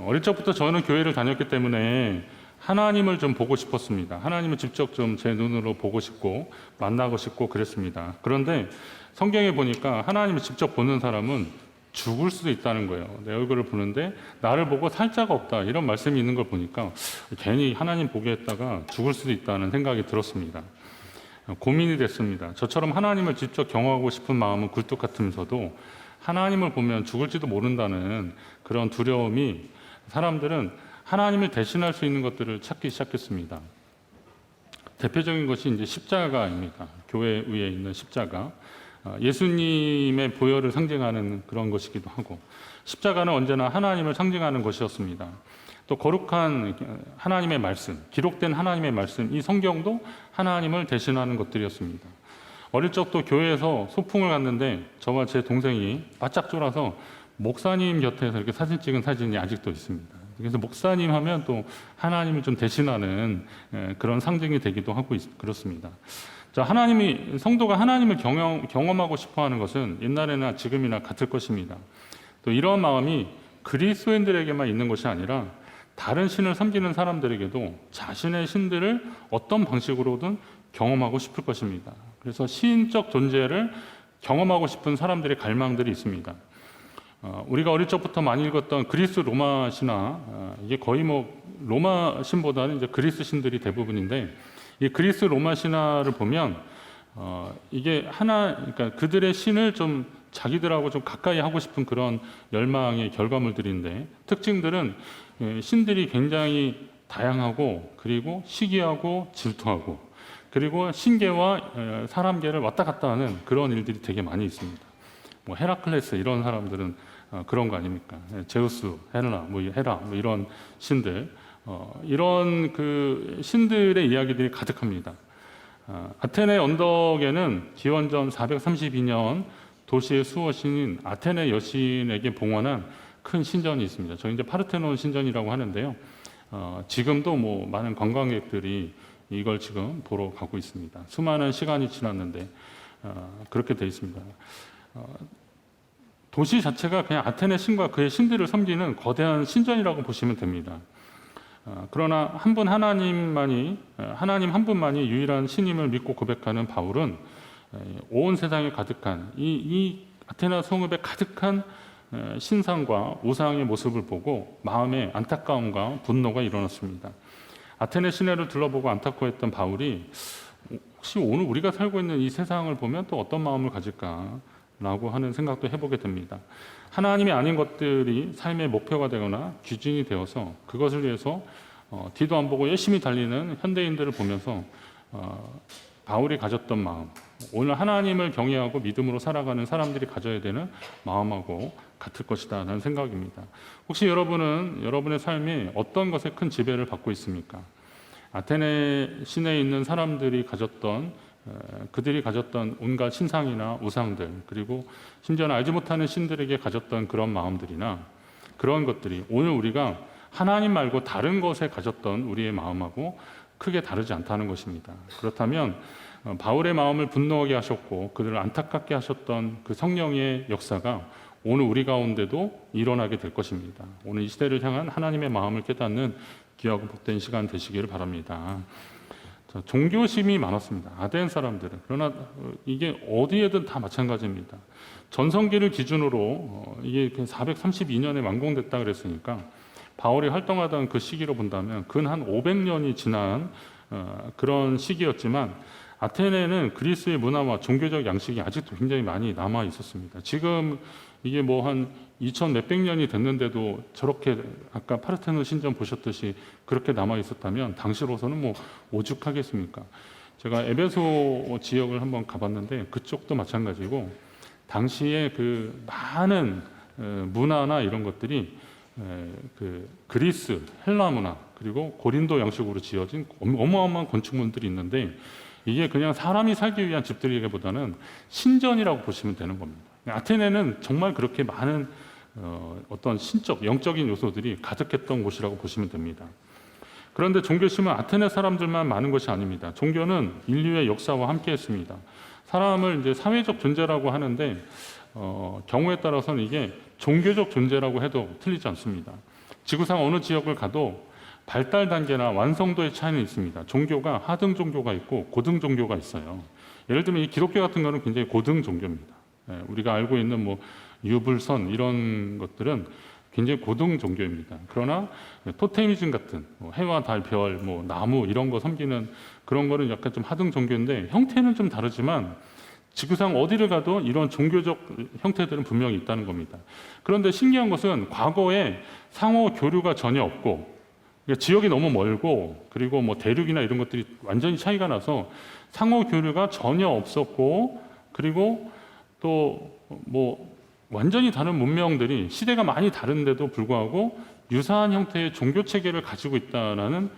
어릴 적부터 저는 교회를 다녔기 때문에 하나님을 좀 보고 싶었습니다. 하나님을 직접 좀 제 눈으로 보고 싶고 만나고 싶고 그랬습니다. 그런데 성경에 보니까 하나님을 직접 보는 사람은 죽을 수도 있다는 거예요. 내 얼굴을 보는데 나를 보고 살 자가 없다, 이런 말씀이 있는 걸 보니까 괜히 하나님 보게 했다가 죽을 수도 있다는 생각이 들었습니다. 고민이 됐습니다. 저처럼 하나님을 직접 경험하고 싶은 마음은 굴뚝 같으면서도 하나님을 보면 죽을지도 모른다는 그런 두려움이, 사람들은 하나님을 대신할 수 있는 것들을 찾기 시작했습니다. 대표적인 것이 이제 십자가입니다. 교회 위에 있는 십자가. 예수님의 보혈을 상징하는 그런 것이기도 하고, 십자가는 언제나 하나님을 상징하는 것이었습니다. 또 거룩한 하나님의 말씀, 기록된 하나님의 말씀, 이 성경도 하나님을 대신하는 것들이었습니다. 어릴 적도 교회에서 소풍을 갔는데 저와 제 동생이 바짝 졸아서 목사님 곁에서 이렇게 사진 찍은 사진이 아직도 있습니다. 그래서 목사님 하면 또 하나님을 좀 대신하는 그런 상징이 되기도 하고 그렇습니다. 자, 성도가 하나님을 경험하고 싶어 하는 것은 옛날에나 지금이나 같을 것입니다. 또 이러한 마음이 그리스도인들에게만 있는 것이 아니라 다른 신을 섬기는 사람들에게도 자신의 신들을 어떤 방식으로든 경험하고 싶을 것입니다. 그래서 신적 존재를 경험하고 싶은 사람들의 갈망들이 있습니다. 우리가 어릴 적부터 많이 읽었던 그리스 로마 신화, 이게 거의 로마 신보다는 이제 그리스 신들이 대부분인데, 이 그리스 로마 신화를 보면 이게 그러니까 그들의 신을 좀 자기들하고 좀 가까이 하고 싶은 그런 열망의 결과물들인데, 특징들은 신들이 굉장히 다양하고, 그리고 시기하고 질투하고, 그리고 신계와 사람계를 왔다 갔다 하는 그런 일들이 되게 많이 있습니다. 헤라클레스 이런 사람들은 그런 거 아닙니까? 제우스, 헤라 이런 신들, 이런 그 신들의 이야기들이 가득합니다. 아테네 언덕에는 기원전 432년 도시의 수호신인 아테네 여신에게 봉헌한 큰 신전이 있습니다. 저희 이제 파르테논 신전이라고 하는데요. 지금도 많은 관광객들이 이걸 지금 보러 가고 있습니다. 수많은 시간이 지났는데 그렇게 되어 있습니다. 도시 자체가 그냥 아테네 신과 그의 신들을 섬기는 거대한 신전이라고 보시면 됩니다. 그러나 하나님 한 분만이 유일한 신임을 믿고 고백하는 바울은 온 세상에 가득한 이 아테네 성읍에 가득한 신상과 우상의 모습을 보고 마음에 안타까움과 분노가 일어났습니다. 아테네 시내를 둘러보고 안타까워했던 바울이 혹시 오늘 우리가 살고 있는 이 세상을 보면 또 어떤 마음을 가질까라고 하는 생각도 해보게 됩니다. 하나님이 아닌 것들이 삶의 목표가 되거나 기준이 되어서 그것을 위해서 뒤도 안 보고 열심히 달리는 현대인들을 보면서 바울이 가졌던 마음, 오늘 하나님을 경외하고 믿음으로 살아가는 사람들이 가져야 되는 마음하고 같을 것이다 라는 생각입니다. 혹시 여러분은 여러분의 삶에 어떤 것에 큰 지배를 받고 있습니까? 아테네 시내에 있는 사람들이 그들이 가졌던 온갖 신상이나 우상들, 그리고 심지어는 알지 못하는 신들에게 가졌던 그런 마음들이나 그런 것들이 오늘 우리가 하나님 말고 다른 것에 가졌던 우리의 마음하고 크게 다르지 않다는 것입니다. 그렇다면 바울의 마음을 분노하게 하셨고 그들을 안타깝게 하셨던 그 성령의 역사가 오늘 우리 가운데도 일어나게 될 것입니다. 오늘 이 시대를 향한 하나님의 마음을 깨닫는 귀하고 복된 시간 되시기를 바랍니다. 종교심이 많았습니다. 아덴 사람들은. 그러나 이게 어디에든 다 마찬가지입니다. 전성기를 기준으로 이게 432년에 완공됐다 그랬으니까 바울이 활동하던 그 시기로 본다면 근 한 500년이 지난 그런 시기였지만 아테네는 그리스의 문화와 종교적 양식이 아직도 굉장히 많이 남아 있었습니다. 지금 이게 한 2000 몇백 년이 됐는데도 저렇게 아까 파르테논 신전 보셨듯이 그렇게 남아 있었다면 당시로서는 오죽하겠습니까? 제가 에베소 지역을 한번 가봤는데 그쪽도 마찬가지고 당시에 그 많은 문화나 이런 것들이 그 그리스, 헬라 문화 그리고 고린도 양식으로 지어진 어마어마한 건축물들이 있는데 이게 그냥 사람이 살기 위한 집들이기보다는 신전이라고 보시면 되는 겁니다. 아테네는 정말 그렇게 많은 어떤 신적, 영적인 요소들이 가득했던 곳이라고 보시면 됩니다. 그런데 종교심은 아테네 사람들만 많은 것이 아닙니다. 종교는 인류의 역사와 함께했습니다. 사람을 이제 사회적 존재라고 하는데 경우에 따라서는 이게 종교적 존재라고 해도 틀리지 않습니다. 지구상 어느 지역을 가도 발달 단계나 완성도의 차이는 있습니다. 종교가 하등 종교가 있고 고등 종교가 있어요. 예를 들면 이 기독교 같은 거는 굉장히 고등 종교입니다. 우리가 알고 있는 뭐 유불선 이런 것들은 굉장히 고등 종교입니다. 그러나 토테미즘 같은 뭐 해와 달, 별, 뭐 나무 이런 거 섬기는 그런 거는 약간 좀 하등 종교인데 형태는 좀 다르지만 지구상 어디를 가도 이런 종교적 형태들은 분명히 있다는 겁니다. 그런데 신기한 것은 과거에 상호 교류가 전혀 없고 그러니까 지역이 너무 멀고 그리고 뭐 대륙이나 이런 것들이 완전히 차이가 나서 상호 교류가 전혀 없었고 그리고 또 뭐 완전히 다른 문명들이 시대가 많이 다른데도 불구하고 유사한 형태의 종교 체계를 가지고 있다는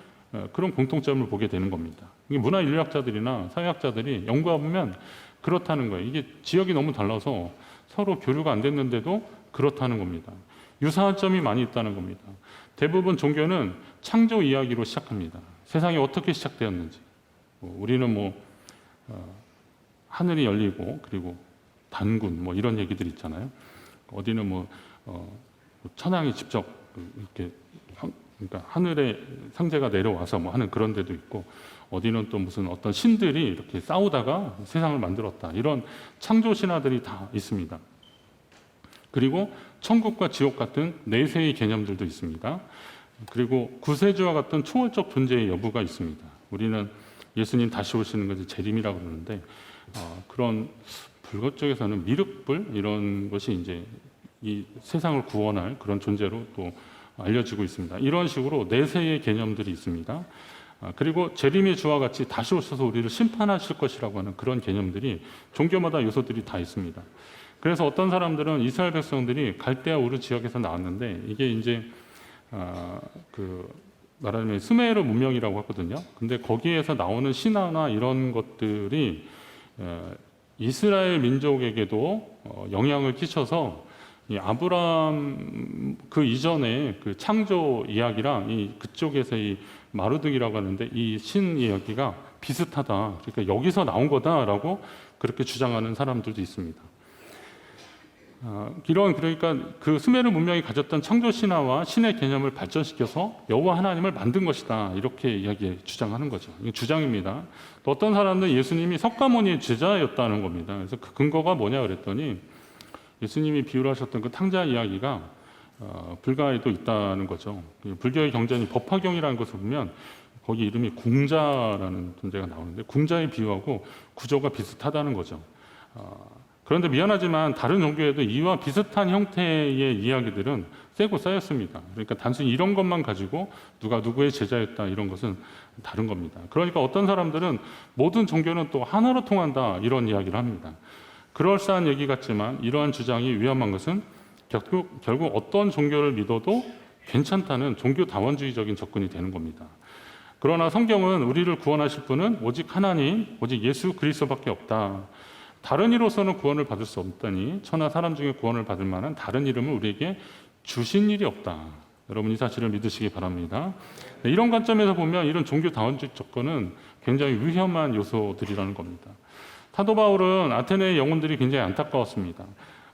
그런 공통점을 보게 되는 겁니다. 이게 문화 인류학자들이나 사회학자들이 연구해 보면 그렇다는 거예요. 이게 지역이 너무 달라서 서로 교류가 안 됐는데도 그렇다는 겁니다. 유사한 점이 많이 있다는 겁니다. 대부분 종교는 창조 이야기로 시작합니다. 세상이 어떻게 시작되었는지. 우리는 하늘이 열리고 그리고 단군 뭐 이런 얘기들 있잖아요. 어디는 천왕이 직접 이렇게 그러니까 하늘에 상제가 내려와서 뭐 하는 그런 데도 있고 어디는 또 무슨 어떤 신들이 이렇게 싸우다가 세상을 만들었다. 이런 창조 신화들이 다 있습니다. 그리고 천국과 지옥 같은 내세의 개념들도 있습니다. 그리고 구세주와 같은 초월적 존재의 여부가 있습니다. 우리는 예수님 다시 오시는 것을 재림이라고 그러는데 그런 불교 쪽에서는 미륵불 이런 것이 이제 이 세상을 구원할 그런 존재로 또 알려지고 있습니다. 이런 식으로 내세의 개념들이 있습니다. 그리고 재림의 주와 같이 다시 오셔서 우리를 심판하실 것이라고 하는 그런 개념들이 종교마다 요소들이 다 있습니다. 그래서 어떤 사람들은 이스라엘 백성들이 갈대아 우르 지역에서 나왔는데 이게 이제 말하자면 스메르 문명이라고 하거든요. 근데 거기에서 나오는 신화나 이런 것들이 이스라엘 민족에게도 영향을 끼쳐서 이 아브라함 그 이전에 그 창조 이야기랑 이 그쪽에서 이 마르둑이라고 하는데 이 신 이야기가 비슷하다. 그러니까 여기서 나온 거다라고 그렇게 주장하는 사람들도 있습니다. 그러니까 그 수메르 문명이 가졌던 창조 신화와 신의 개념을 발전시켜서 여호와 하나님을 만든 것이다 이렇게 주장하는 거죠. 이게 주장입니다. 또 어떤 사람들은 예수님이 석가모니의 제자였다는 겁니다. 그래서 그 근거가 뭐냐 그랬더니 예수님이 비유를 하셨던 그 탕자 이야기가 불가에도 있다는 거죠. 불교의 경전이 법화경이라는 것을 보면 거기 이름이 궁자라는 존재가 나오는데 궁자의 비유하고 구조가 비슷하다는 거죠. 그런데 미안하지만 다른 종교에도 이와 비슷한 형태의 이야기들은 세고 쌓였습니다. 그러니까 단순히 이런 것만 가지고 누가 누구의 제자였다 이런 것은 다른 겁니다. 그러니까 어떤 사람들은 모든 종교는 또 하나로 통한다 이런 이야기를 합니다. 그럴싸한 얘기 같지만 이러한 주장이 위험한 것은 결국 어떤 종교를 믿어도 괜찮다는 종교다원주의적인 접근이 되는 겁니다. 그러나 성경은 우리를 구원하실 분은 오직 하나님, 오직 예수 그리스도밖에 없다. 다른 이로서는 구원을 받을 수 없다니 천하 사람 중에 구원을 받을 만한 다른 이름을 우리에게 주신 일이 없다. 여러분 이 사실을 믿으시기 바랍니다. 이런 관점에서 보면 이런 종교다원주의 접근은 굉장히 위험한 요소들이라는 겁니다. 사도 바울은 아테네의 영혼들이 굉장히 안타까웠습니다.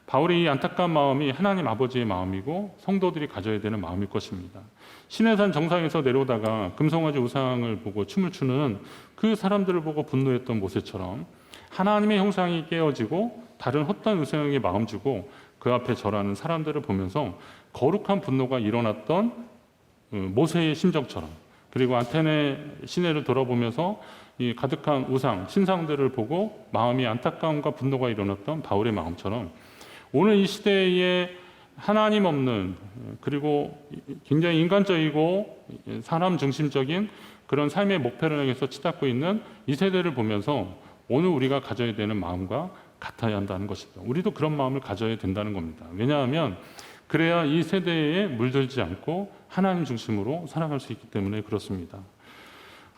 바울의 이 안타까운 마음이 하나님 아버지의 마음이고 성도들이 가져야 되는 마음일 것입니다. 시내산 정상에서 내려오다가 금송아지 우상을 보고 춤을 추는 그 사람들을 보고 분노했던 모세처럼 하나님의 형상이 깨어지고 다른 헛된 우상에게 마음 주고 그 앞에 절하는 사람들을 보면서 거룩한 분노가 일어났던 모세의 심정처럼 그리고 아테네 시내를 돌아보면서 이 가득한 우상, 신상들을 보고 마음이 안타까움과 분노가 일어났던 바울의 마음처럼 오늘 이 시대에 하나님 없는 그리고 굉장히 인간적이고 사람 중심적인 그런 삶의 목표를 향해서 치닫고 있는 이 세대를 보면서 오늘 우리가 가져야 되는 마음과 같아야 한다는 것입니다. 우리도 그런 마음을 가져야 된다는 겁니다. 왜냐하면 그래야 이 세대에 물들지 않고 하나님 중심으로 살아갈 수 있기 때문에 그렇습니다.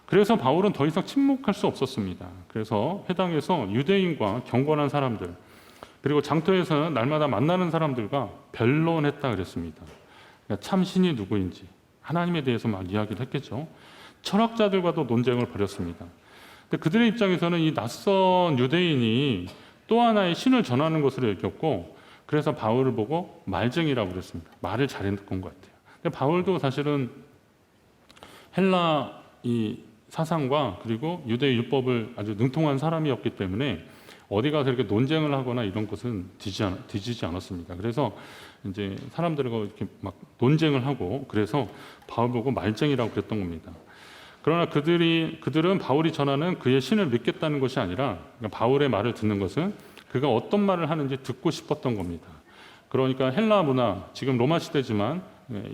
그래서 바울은 더 이상 침묵할 수 없었습니다. 그래서 회당에서 유대인과 경건한 사람들 그리고 장터에서는 날마다 만나는 사람들과 변론했다 그랬습니다. 그러니까 참 신이 누구인지 하나님에 대해서 막 이야기를 했겠죠. 철학자들과도 논쟁을 벌였습니다. 근데 그들의 입장에서는 이 낯선 유대인이 또 하나의 신을 전하는 것으로 여겼고 그래서 바울을 보고 말쟁이라고 그랬습니다. 말을 잘했던 것 같아요. 근데 바울도 사실은 헬라 이 사상과 그리고 유대 율법을 아주 능통한 사람이었기 때문에 어디 가서 이렇게 논쟁을 하거나 이런 것은 뒤지지 않았습니다. 그래서 이제 사람들과 이렇게 막 논쟁을 하고 그래서 바울 보고 말쟁이라고 그랬던 겁니다. 그러나 그들은 바울이 전하는 그의 신을 믿겠다는 것이 아니라 바울의 말을 듣는 것은 그가 어떤 말을 하는지 듣고 싶었던 겁니다. 그러니까 헬라 문화, 지금 로마 시대지만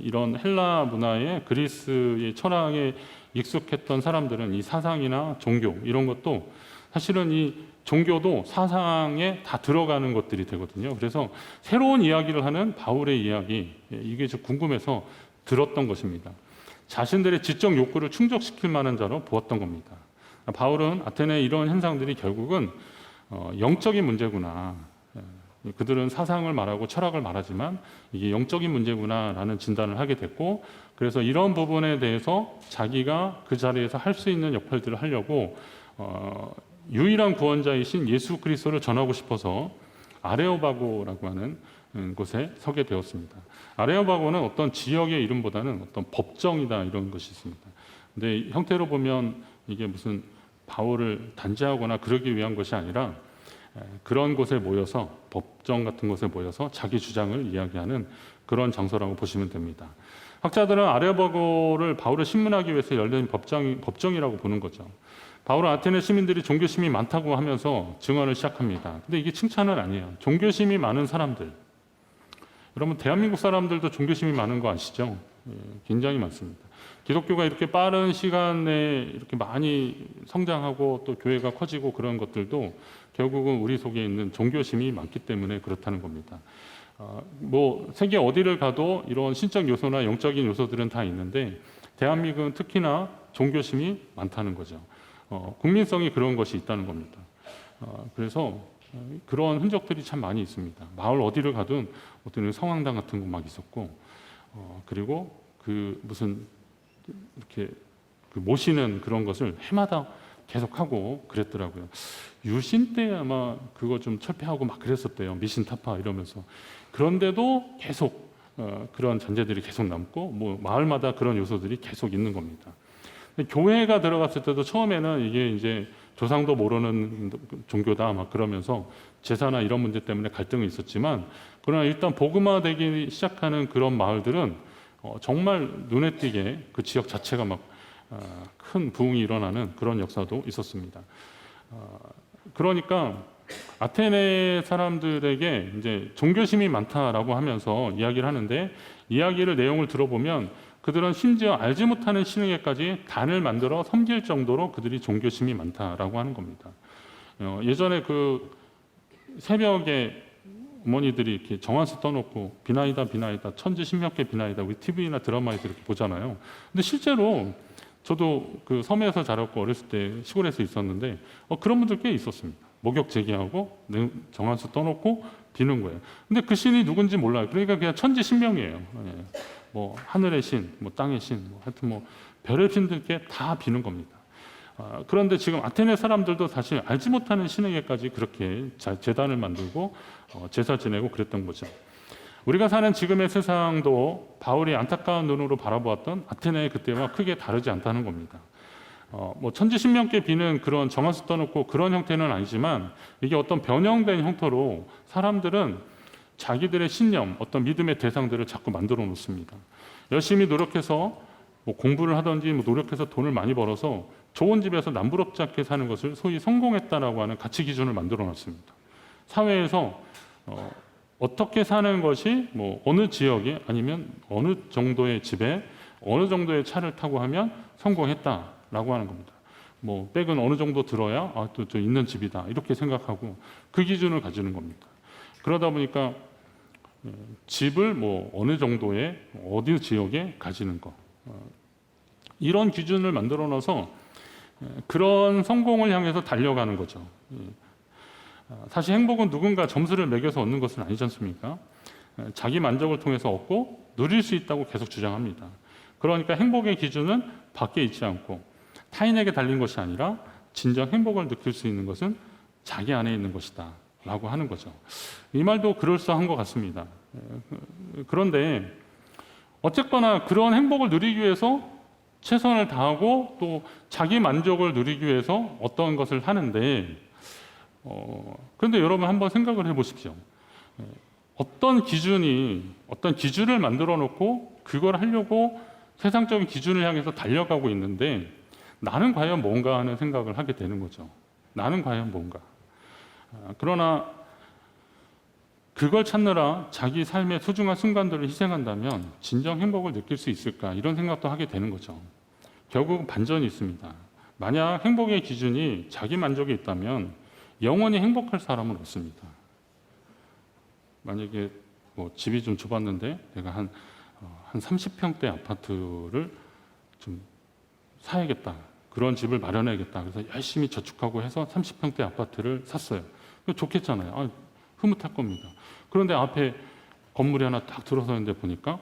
이런 헬라 문화에 그리스의 철학에 익숙했던 사람들은 이 사상이나 종교 이런 것도 사실은 이 종교도 사상에 다 들어가는 것들이 되거든요. 그래서 새로운 이야기를 하는 바울의 이야기, 이게 좀 궁금해서 들었던 것입니다. 자신들의 지적 욕구를 충족시킬 만한 자로 보았던 겁니다. 바울은 아테네의 이런 현상들이 결국은 영적인 문제구나. 그들은 사상을 말하고 철학을 말하지만 이게 영적인 문제구나라는 진단을 하게 됐고, 그래서 이런 부분에 대해서 자기가 그 자리에서 할 수 있는 역할들을 하려고 유일한 구원자이신 예수 그리스도를 전하고 싶어서 아레오바고라고 하는 곳에 서게 되었습니다. 아레오바고는 어떤 지역의 이름보다는 어떤 법정이다 이런 것이 있습니다. 근데 형태로 보면 이게 무슨 바울을 단죄하거나 그러기 위한 것이 아니라 그런 곳에 모여서 법정 같은 곳에 모여서 자기 주장을 이야기하는 그런 장소라고 보시면 됩니다. 학자들은 아레오바고를 바울을 신문하기 위해서 열린 법정이라고 보는 거죠. 바울은 아테네 시민들이 종교심이 많다고 하면서 증언을 시작합니다. 근데 이게 칭찬은 아니에요. 종교심이 많은 사람들. 여러분 대한민국 사람들도 종교심이 많은 거 아시죠? 굉장히 많습니다. 기독교가 이렇게 빠른 시간에 이렇게 많이 성장하고 또 교회가 커지고 그런 것들도 결국은 우리 속에 있는 종교심이 많기 때문에 그렇다는 겁니다. 뭐 세계 어디를 가도 이런 신적 요소나 영적인 요소들은 다 있는데 대한민국은 특히나 종교심이 많다는 거죠. 국민성이 그런 것이 있다는 겁니다. 그래서 그런 흔적들이 참 많이 있습니다. 마을 어디를 가든 어떤 성황당 같은 거 막 있었고, 그리고 그 무슨 이렇게 그 모시는 그런 것을 해마다 계속하고 그랬더라고요. 유신 때 아마 그거 좀 철폐하고 막 그랬었대요. 미신 타파 이러면서. 그런데도 계속 그런 잔재들이 계속 남고, 뭐 마을마다 그런 요소들이 계속 있는 겁니다. 교회가 들어갔을 때도 처음에는 이게 이제 조상도 모르는 종교다 막 그러면서 제사나 이런 문제 때문에 갈등이 있었지만, 그러나 일단 복음화되기 시작하는 그런 마을들은 정말 눈에 띄게 그 지역 자체가 막 큰 부흥이 일어나는 그런 역사도 있었습니다. 그러니까 아테네 사람들에게 이제 종교심이 많다라고 하면서 이야기를 하는데, 이야기를 내용을 들어보면 그들은 심지어 알지 못하는 신에게까지 단을 만들어 섬길 정도로 그들이 종교심이 많다라고 하는 겁니다. 예전에 그 새벽에 어머니들이 이렇게 정한수 떠놓고 비나이다 비나이다 천지신명께 비나이다 우리 TV나 드라마에서 이렇게 보잖아요. 근데 실제로 저도 그 섬에서 자랐고 어렸을 때 시골에서 있었는데 그런 분들 꽤 있었습니다. 목욕 제기하고 정한수 떠놓고 비는 거예요. 근데 그 신이 누군지 몰라요. 그러니까 그냥 천지신명이에요. 뭐 하늘의 신, 뭐 땅의 신, 뭐 하여튼 뭐 별의 신들께 다 비는 겁니다. 그런데 지금 아테네 사람들도 사실 알지 못하는 신에게까지 그렇게 제단을 만들고 제사 지내고 그랬던 거죠. 우리가 사는 지금의 세상도 바울이 안타까운 눈으로 바라보았던 아테네의 그때와 크게 다르지 않다는 겁니다. 뭐 천지신명께 비는 그런 정한수 떠놓고 그런 형태는 아니지만 이게 어떤 변형된 형태로 사람들은 자기들의 신념, 어떤 믿음의 대상들을 자꾸 만들어 놓습니다. 열심히 노력해서 뭐 공부를 하든지 뭐 노력해서 돈을 많이 벌어서 좋은 집에서 남부럽지 않게 사는 것을 소위 성공했다라고 하는 가치 기준을 만들어 놨습니다. 사회에서 어떻게 사는 것이 뭐 어느 지역에 아니면 어느 정도의 집에 어느 정도의 차를 타고 하면 성공했다라고 하는 겁니다. 뭐 백은 어느 정도 들어야 또 저 있는 집이다 이렇게 생각하고 그 기준을 가지는 겁니다. 그러다 보니까 집을 뭐 어느 정도의 어디 지역에 가지는 것 이런 기준을 만들어 놔서 그런 성공을 향해서 달려가는 거죠. 사실 행복은 누군가 점수를 매겨서 얻는 것은 아니지 않습니까? 자기 만족을 통해서 얻고 누릴 수 있다고 계속 주장합니다. 그러니까 행복의 기준은 밖에 있지 않고 타인에게 달린 것이 아니라 진정 행복을 느낄 수 있는 것은 자기 안에 있는 것이다 라고 하는 거죠. 이 말도 그럴싸한 것 같습니다. 그런데 어쨌거나 그런 행복을 누리기 위해서 최선을 다하고 또 자기 만족을 누리기 위해서 어떤 것을 하는데, 그런데 여러분 한번 생각을 해보십시오. 어떤 기준을 만들어 놓고 그걸 하려고 세상적인 기준을 향해서 달려가고 있는데, 나는 과연 뭔가 하는 생각을 하게 되는 거죠. 나는 과연 뭔가. 그러나 그걸 찾느라 자기 삶의 소중한 순간들을 희생한다면 진정 행복을 느낄 수 있을까? 이런 생각도 하게 되는 거죠. 결국 반전이 있습니다. 만약 행복의 기준이 자기 만족에 있다면 영원히 행복할 사람은 없습니다. 만약에 뭐 집이 좀 좁았는데 내가 한 30평대 아파트를 좀 사야겠다. 그런 집을 마련해야겠다. 그래서 열심히 저축하고 해서 30평대 아파트를 샀어요. 좋겠잖아요. 흐뭇할 겁니다. 그런데 앞에 건물이 하나 딱 들어서는데 보니까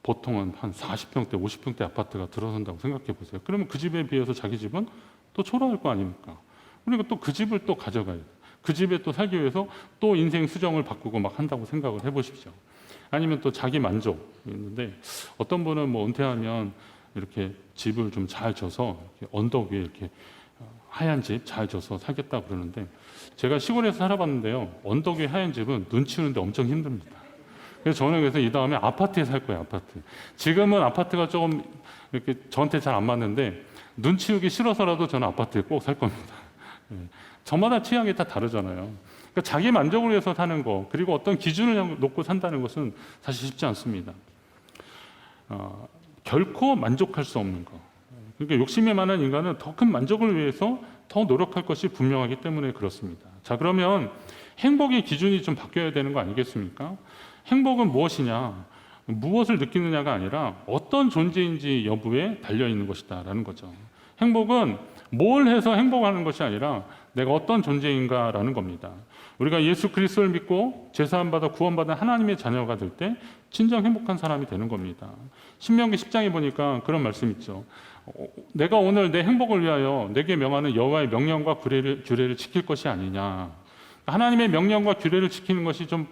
보통은 한 40평대, 50평대 아파트가 들어선다고 생각해 보세요. 그러면 그 집에 비해서 자기 집은 또 초라할 거 아닙니까? 그러니까 또 그 집을 또 가져가야 돼요. 그 집에 또 살기 위해서 또 인생 수정을 바꾸고 막 한다고 생각을 해보십시오. 아니면 또 자기 만족이 있는데, 어떤 분은 뭐 은퇴하면 이렇게 집을 좀 잘 져서 언덕 위에 이렇게 하얀 집 잘 져서 살겠다 그러는데, 제가 시골에서 살아봤는데요, 언덕 위에 하얀 집은 눈 치우는데 엄청 힘듭니다. 그래서 저는 이 다음에 아파트에 살 거예요. 아파트. 지금은 아파트가 조금 이렇게 저한테 잘 안 맞는데, 눈 치우기 싫어서라도 저는 아파트에 꼭 살 겁니다. 저마다 취향이 다 다르잖아요. 그러니까 자기 만족을 위해서 사는 거, 그리고 어떤 기준을 놓고 산다는 것은 사실 쉽지 않습니다. 결코 만족할 수 없는 거. 그러니까 욕심이 많은 인간은 더 큰 만족을 위해서 더 노력할 것이 분명하기 때문에 그렇습니다. 자, 그러면 행복의 기준이 좀 바뀌어야 되는 거 아니겠습니까? 행복은 무엇이냐? 무엇을 느끼느냐가 아니라 어떤 존재인지 여부에 달려있는 것이다라는 거죠. 행복은 뭘 해서 행복하는 것이 아니라 내가 어떤 존재인가라는 겁니다. 우리가 예수 그리스도를 믿고 제사함 받아 구원받은 하나님의 자녀가 될 때 진정 행복한 사람이 되는 겁니다. 신명기 10장에 보니까 그런 말씀 있죠. 내가 오늘 내 행복을 위하여 내게 명하는 여호와의 명령과 규례를 지킬 것이 아니냐. 하나님의 명령과 규례를 지키는 것이 좀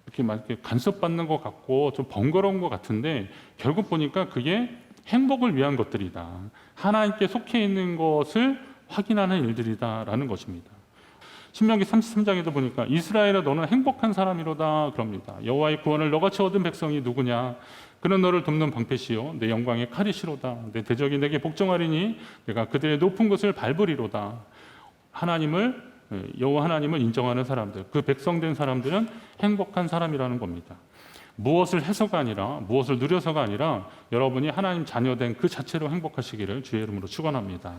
이렇게 막 이렇게 간섭받는 것 같고 좀 번거로운 것 같은데, 결국 보니까 그게 행복을 위한 것들이다. 하나님께 속해 있는 것을 확인하는 일들이다라는 것입니다. 신명기 33장에도 보니까 이스라엘아 너는 행복한 사람이로다 그럽니다. 여호와의 구원을 너같이 얻은 백성이 누구냐? 그는 너를 돕는 방패시요 내 영광의 칼이시로다. 내 대적이 내게 복종하리니 내가 그들의 높은 곳을 밟으리로다. 여호와 하나님을 인정하는 사람들, 그 백성된 사람들은 행복한 사람이라는 겁니다. 무엇을 해서가 아니라, 무엇을 누려서가 아니라 여러분이 하나님 자녀된 그 자체로 행복하시기를 주의 이름으로 축원합니다.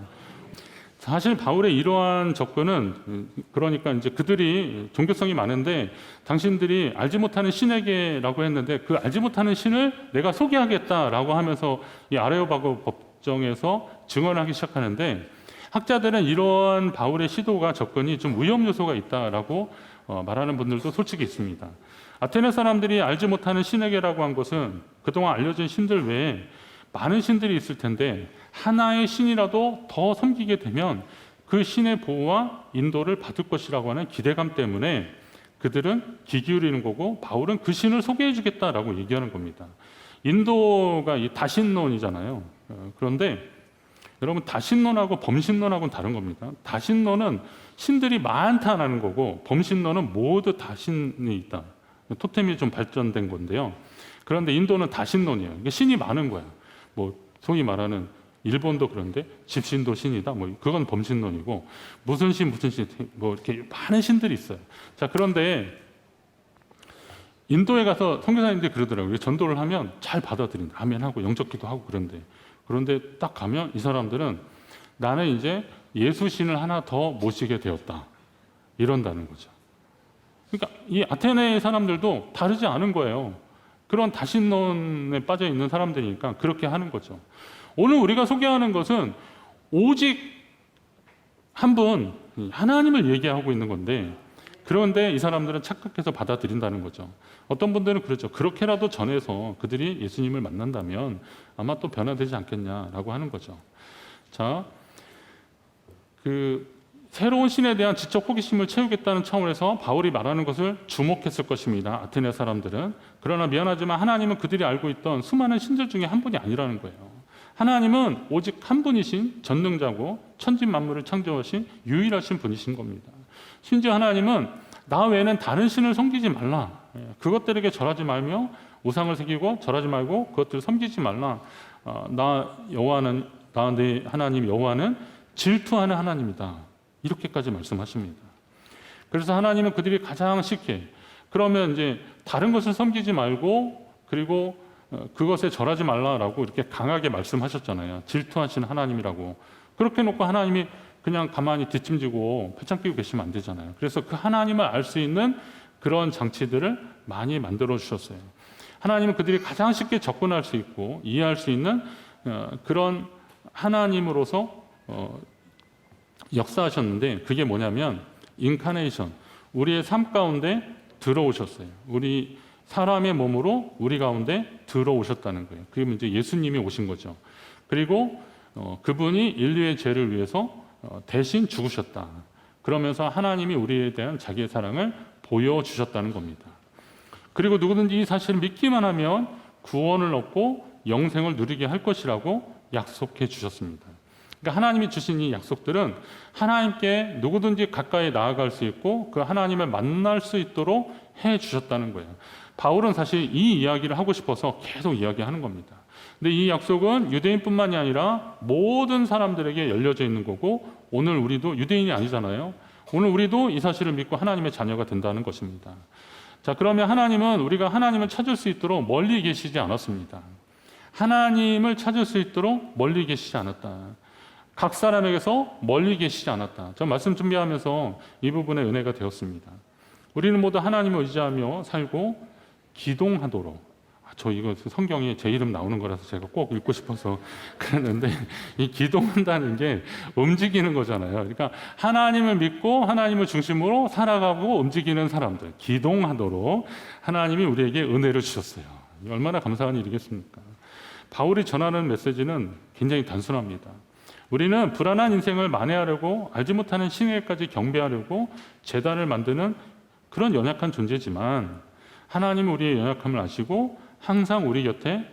사실 바울의 이러한 접근은, 그러니까 이제 그들이 종교성이 많은데 당신들이 알지 못하는 신에게라고 했는데, 그 알지 못하는 신을 내가 소개하겠다라고 하면서 이 아레오바고 법정에서 증언하기 시작하는데, 학자들은 이러한 바울의 시도가 접근이 좀 위험 요소가 있다라고 말하는 분들도 솔직히 있습니다. 아테네 사람들이 알지 못하는 신에게라고 한 것은 그동안 알려진 신들 외에 많은 신들이 있을 텐데, 하나의 신이라도 더 섬기게 되면 그 신의 보호와 인도를 받을 것이라고 하는 기대감 때문에 그들은 귀 기울이는 거고, 바울은 그 신을 소개해 주겠다라고 얘기하는 겁니다. 인도가 이 다신론이잖아요. 그런데 여러분, 다신론하고 범신론하고는 다른 겁니다. 다신론은 신들이 많다라는 거고, 범신론은 모두 다신이 있다. 토템이 좀 발전된 건데요. 그런데 인도는 다신론이에요. 이게 신이 많은 거야. 뭐 소위 말하는 일본도 그런데 집신도 신이다. 뭐 그건 범신론이고, 무슨 신 뭐 이렇게 많은 신들이 있어요. 자, 그런데 인도에 가서 선교사님들이 그러더라고요. 전도를 하면 잘 받아들인다. 아멘하고 영접기도 하고 그런데 딱 가면 이 사람들은 나는 이제 예수 신을 하나 더 모시게 되었다. 이런다는 거죠. 그러니까 이 아테네 사람들도 다르지 않은 거예요. 그런 다신론에 빠져 있는 사람들이니까 그렇게 하는 거죠. 오늘 우리가 소개하는 것은 오직 한 분, 하나님을 얘기하고 있는 건데, 그런데 이 사람들은 착각해서 받아들인다는 거죠. 어떤 분들은 그렇죠. 그렇게라도 전해서 그들이 예수님을 만난다면 아마 또 변화되지 않겠냐라고 하는 거죠. 자, 새로운 신에 대한 지적 호기심을 채우겠다는 차원에서 바울이 말하는 것을 주목했을 것입니다. 아테네 사람들은. 그러나 미안하지만 하나님은 그들이 알고 있던 수많은 신들 중에 한 분이 아니라는 거예요. 하나님은 오직 한 분이신 전능자고 천지 만물을 창조하신 유일하신 분이신 겁니다. 심지어 하나님은 나 외에는 다른 신을 섬기지 말라. 그것들에게 절하지 말며 우상을 새기고 절하지 말고 그것들을 섬기지 말라. 나 내 하나님 여호와는 질투하는 하나님이다. 이렇게까지 말씀하십니다. 그래서 하나님은 그들이 가장 쉽게 그러면 이제 다른 것을 섬기지 말고 그리고 그것에 절하지 말라라고 이렇게 강하게 말씀하셨잖아요. 질투하시는 하나님이라고. 그렇게 놓고 하나님이 그냥 가만히 뒷짐지고 표창 끼고 계시면 안 되잖아요. 그래서 그 하나님을 알 수 있는 그런 장치들을 많이 만들어 주셨어요. 하나님은 그들이 가장 쉽게 접근할 수 있고 이해할 수 있는 그런 하나님으로서 역사하셨는데 그게 뭐냐면 인카네이션, 우리의 삶 가운데 들어오셨어요. 우리 사람의 몸으로 우리 가운데 들어오셨다는 거예요. 그게 이제 예수님이 오신 거죠. 그리고 그분이 인류의 죄를 위해서 대신 죽으셨다. 그러면서 하나님이 우리에 대한 자기의 사랑을 보여주셨다는 겁니다. 그리고 누구든지 이 사실을 믿기만 하면 구원을 얻고 영생을 누리게 할 것이라고 약속해 주셨습니다. 그러니까 하나님이 주신 이 약속들은 하나님께 누구든지 가까이 나아갈 수 있고 그 하나님을 만날 수 있도록 해 주셨다는 거예요. 바울은 사실 이 이야기를 하고 싶어서 계속 이야기하는 겁니다. 근데 이 약속은 유대인뿐만이 아니라 모든 사람들에게 열려져 있는 거고 오늘 우리도 유대인이 아니잖아요. 오늘 우리도 이 사실을 믿고 하나님의 자녀가 된다는 것입니다. 자, 그러면 하나님은 우리가 하나님을 찾을 수 있도록 멀리 계시지 않았습니다. 하나님을 찾을 수 있도록 멀리 계시지 않았다. 각 사람에게서 멀리 계시지 않았다. 저 말씀 준비하면서 이 부분에 은혜가 되었습니다. 우리는 모두 하나님을 의지하며 살고 기동하도록. 저 이거 성경에 제 이름 나오는 거라서 제가 꼭 읽고 싶어서 그랬는데 이 기동한다는 게 움직이는 거잖아요. 그러니까 하나님을 믿고 하나님을 중심으로 살아가고 움직이는 사람들, 기동하도록 하나님이 우리에게 은혜를 주셨어요. 얼마나 감사한 일이겠습니까? 바울이 전하는 메시지는 굉장히 단순합니다. 우리는 불안한 인생을 만회하려고 알지 못하는 신에게까지 경배하려고 제단을 만드는 그런 연약한 존재지만 하나님은 우리의 연약함을 아시고 항상 우리 곁에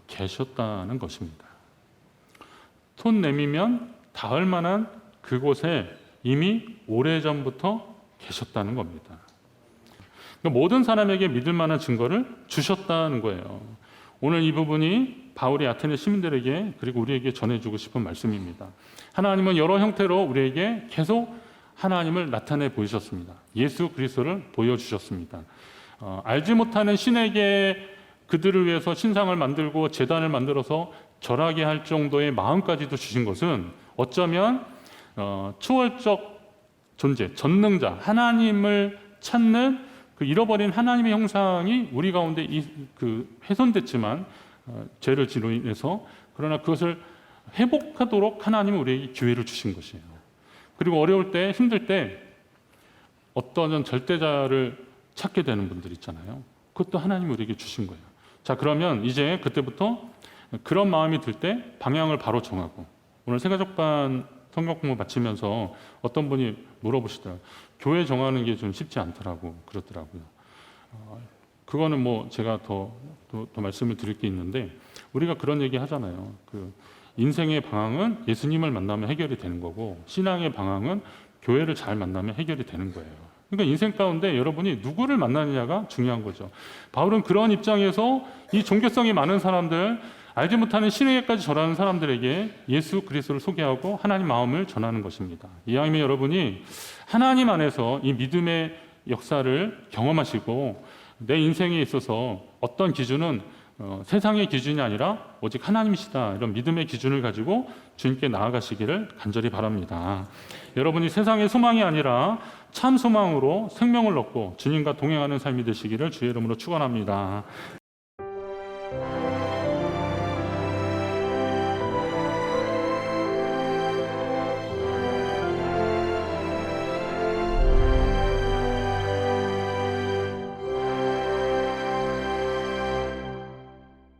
계셨다는 것입니다. 손 내밀면 닿을 만한 그곳에 이미 오래전부터 계셨다는 겁니다. 그러니까 모든 사람에게 믿을 만한 증거를 주셨다는 거예요. 오늘 이 부분이 바울이 아테네 시민들에게 그리고 우리에게 전해주고 싶은 말씀입니다. 하나님은 여러 형태로 우리에게 계속 하나님을 나타내 보이셨습니다. 예수 그리스도를 보여주셨습니다. 알지 못하는 신에게 그들을 위해서 신상을 만들고 제단을 만들어서 절하게 할 정도의 마음까지도 주신 것은 어쩌면 초월적 존재, 전능자, 하나님을 찾는 그 잃어버린 하나님의 형상이 우리 가운데 훼손됐지만 죄를 지로 인해서 그러나 그것을 회복하도록 하나님은 우리에게 기회를 주신 것이에요. 그리고 어려울 때, 힘들 때 어떤 절대자를 찾게 되는 분들 있잖아요. 그것도 하나님이 우리에게 주신 거예요. 자, 그러면 이제 그때부터 그런 마음이 들 때 방향을 바로 정하고 오늘 새가족반 성경 공부 마치면서 어떤 분이 물어보시더라고요. 교회 정하는 게 좀 쉽지 않더라고 그러더라고요. 그거는 뭐 제가 더 말씀을 드릴 게 있는데 우리가 그런 얘기 하잖아요. 그 인생의 방향은 예수님을 만나면 해결이 되는 거고 신앙의 방향은 교회를 잘 만나면 해결이 되는 거예요. 그러니까 인생 가운데 여러분이 누구를 만나느냐가 중요한 거죠. 바울은 그런 입장에서 이 종교성이 많은 사람들, 알지 못하는 신에게까지 절하는 사람들에게 예수 그리스도를 소개하고 하나님 마음을 전하는 것입니다. 이왕이면 여러분이 하나님 안에서 이 믿음의 역사를 경험하시고 내 인생에 있어서 어떤 기준은 세상의 기준이 아니라 오직 하나님이시다 이런 믿음의 기준을 가지고 주님께 나아가시기를 간절히 바랍니다. 여러분이 세상의 소망이 아니라 참 소망으로 생명을 얻고 주님과 동행하는 삶이 되시기를 주의 이름으로 축원합니다.